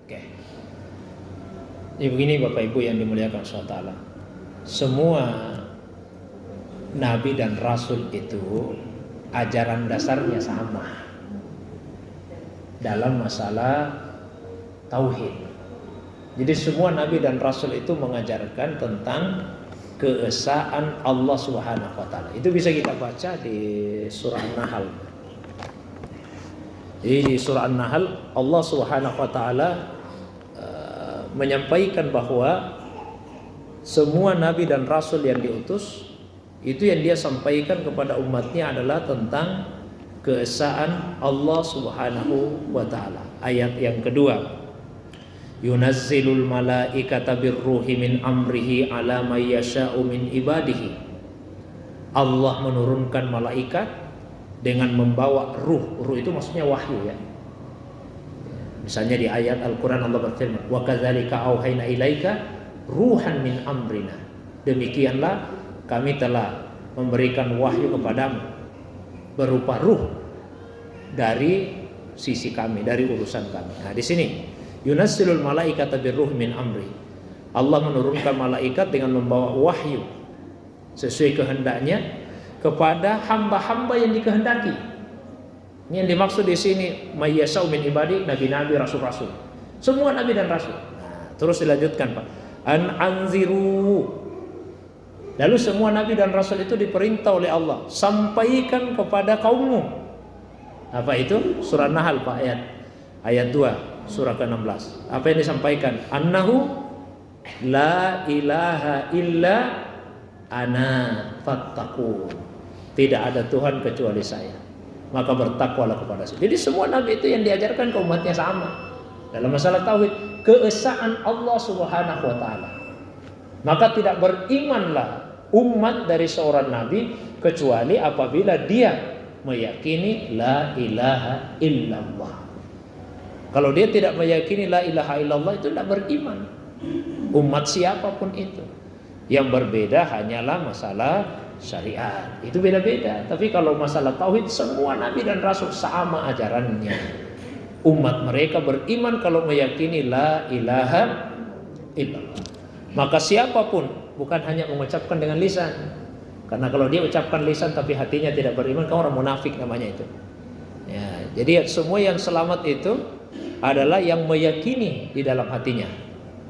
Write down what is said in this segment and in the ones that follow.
Oke. Jadi begini Bapak Ibu yang dimuliakan Allah. Semua Nabi dan Rasul itu ajaran dasarnya sama dalam masalah tauhid. Jadi semua Nabi dan Rasul itu mengajarkan tentang keesaan Allah Subhanahu wa Ta'ala. Itu bisa kita baca di surah An-Nahl. Jadi di surah An-Nahl Allah Subhanahu wa Ta'ala menyampaikan bahwa semua Nabi dan Rasul yang diutus itu yang dia sampaikan kepada umatnya adalah tentang keesaan Allah Subhanahu wa Ta'ala. Ayat yang kedua, yunazzilul malaikata birruhi min amrihi ala may yasha'u min ibadihi. Allah menurunkan malaikat dengan membawa ruh. Ruh itu maksudnya wahyu ya. Misalnya di ayat Al-Qur'an Allah berfirman, wa kadzalika auhayna ilaika ruhan min amrina. Demikianlah kami telah memberikan wahyu kepadamu berupa ruh dari sisi kami, dari urusan kami. Nah, di sini yunazzilul malaikata birruh min amri. Allah menurunkan malaikat dengan membawa wahyu sesuai kehendaknya kepada hamba-hamba yang dikehendaki. Ini yang dimaksud di sini mayyasau min ibadi, nabi-nabi, rasul-rasul. Semua nabi dan rasul. Nah, terus dilanjutkan Pak. Anziru. Lalu semua nabi dan rasul itu diperintah oleh Allah, sampaikan kepada kaummu. Apa itu? Surah Nahl Pak, ayat 2. Surah ke-16. Apa yang disampaikan? Annahu la ilaha illa ana fattaqun. Tidak ada Tuhan kecuali saya, maka bertakwalah kepada saya. Jadi semua nabi itu yang diajarkan ke umatnya sama dalam masalah tauhid, keesaan Allah Subhanahu wa Ta'ala. Maka tidak berimanlah umat dari seorang nabi kecuali apabila dia meyakini la ilaha illallah. Kalau dia tidak meyakini la ilaha illallah, itu tidak beriman. Umat siapapun itu. Yang berbeda hanyalah masalah syariat. Itu beda-beda. Tapi kalau masalah tauhid, semua nabi dan rasul sama ajarannya. Umat mereka beriman kalau meyakini la ilaha illallah. Maka siapapun, bukan hanya mengucapkan dengan lisan. Karena kalau dia ucapkan lisan tapi hatinya tidak beriman, kan orang munafik namanya itu. Ya, jadi semua yang selamat itu adalah yang meyakini di dalam hatinya.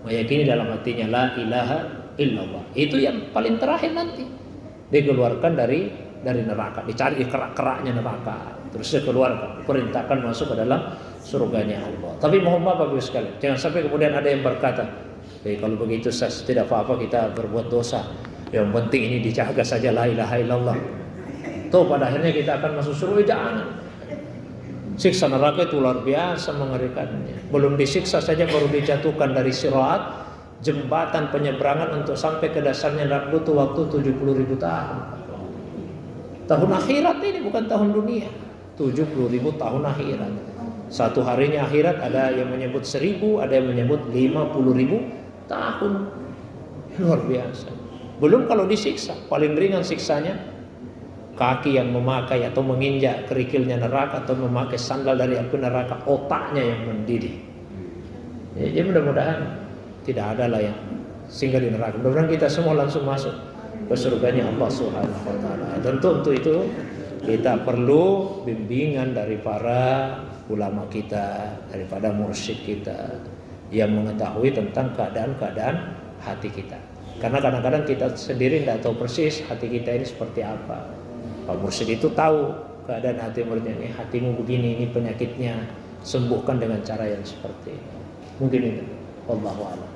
Meyakini dalam hatinya la ilaha illallah. Itu yang paling terakhir nanti dikeluarkan dari neraka, dicari kerak-keraknya neraka, terus dikeluarkan, perintahkan masuk ke dalam surganya Allah. Tapi mohon maaf Bapak Ibu sekalian, jangan sampai kemudian ada yang berkata, kalau begitu tidak apa-apa kita berbuat dosa, yang penting ini dijaga saja la ilaha illallah. Tuh pada akhirnya kita akan masuk surga. Jangan. Siksa neraka itu luar biasa mengerikannya. Belum disiksa saja baru dijatuhkan dari sirat, jembatan penyeberangan untuk sampai ke dasarnya neraka butuh waktu 70.000 tahun. Tahun akhirat ini bukan tahun dunia. 70.000 tahun akhirat. Satu harinya akhirat ada yang menyebut 1.000, ada yang menyebut 50.000 tahun. Luar biasa. Belum kalau disiksa, paling ringan siksanya kaki yang memakai atau menginjak kerikilnya neraka atau memakai sandal dari api neraka, otaknya yang mendidih. Ya mudah-mudahan tidak ada lah yang singgah di neraka. Mudah-mudahan kita semua langsung masuk ke surganya Allah Subhanahu wa Ta'ala. Tentu untuk itu kita perlu bimbingan dari para ulama kita, daripada mursyid kita yang mengetahui tentang keadaan-keadaan hati kita. Karena kadang-kadang kita sendiri tidak tahu persis hati kita ini seperti apa. Pak mursyid itu tahu keadaan hati muridnya, ini hatimu begini, ini penyakitnya, sembuhkan dengan cara yang seperti ini. Mungkin itu. Wallahu a'lam.